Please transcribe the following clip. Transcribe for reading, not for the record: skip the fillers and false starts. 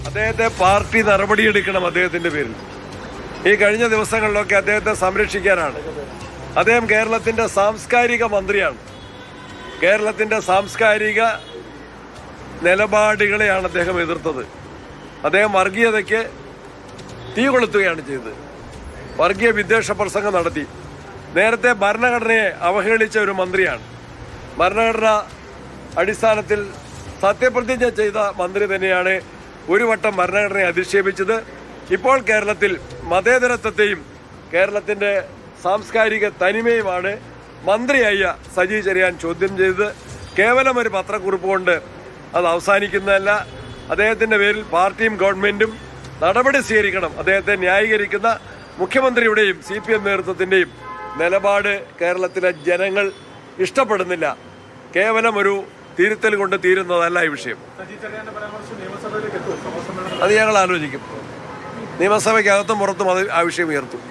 അദ്ദേഹത്തെ പാർട്ടി നടപടിയെടുക്കണം അദ്ദേഹത്തിൻ്റെ പേരിൽ. ഈ കഴിഞ്ഞ ദിവസങ്ങളിലൊക്കെ അദ്ദേഹത്തെ സംരക്ഷിക്കാനാണ്. അദ്ദേഹം കേരളത്തിൻ്റെ സാംസ്കാരിക മന്ത്രിയാണ്. കേരളത്തിൻ്റെ സാംസ്കാരിക നിലപാടുകളെയാണ് അദ്ദേഹം എതിർത്തത്. അദ്ദേഹം വർഗീയതയ്ക്ക് തീ കൊളുത്തുകയാണ് ചെയ്തത്. വർഗീയ വിദ്വേഷ പ്രസംഗം നടത്തി. നേരത്തെ ഭരണഘടനയെ അവഹേളിച്ച ഒരു മന്ത്രിയാണ്. ഭരണഘടന അടിസ്ഥാനത്തിൽ സത്യപ്രതിജ്ഞ ചെയ്ത മന്ത്രി തന്നെയാണ് ഒരു വട്ടം ഭരണഘടനയെ അധിക്ഷേപിച്ചത്. ഇപ്പോൾ കേരളത്തിൽ മതേതരത്വത്തെയും കേരളത്തിൻ്റെ സാംസ്കാരിക തനിമയുമാണ് മന്ത്രിയായ സജി ചെറിയാൻ ചോദ്യം ചെയ്തത്. കേവലം ഒരു പത്രക്കുറിപ്പ് കൊണ്ട് അത് അവസാനിക്കുന്നതല്ല. അദ്ദേഹത്തിൻ്റെ പേരിൽ പാർട്ടിയും ഗവൺമെൻറ്റും നടപടി സ്വീകരിക്കണം. അദ്ദേഹത്തെ ന്യായീകരിക്കുന്ന മുഖ്യമന്ത്രിയുടെയും CPM നേതൃത്വത്തിൻ്റെയും നിലപാട് കേരളത്തിലെ ജനങ്ങൾ ഇഷ്ടപ്പെടുന്നില്ല. കേവലം ഒരു തിരുത്തൽ കൊണ്ട് തീരുന്നതല്ല ഈ വിഷയം. അത് ഞങ്ങൾ ആലോചിക്കും. നിയമസഭയ്ക്കകത്തും പുറത്തും അത് ആ വിഷയം ഉയർത്തും.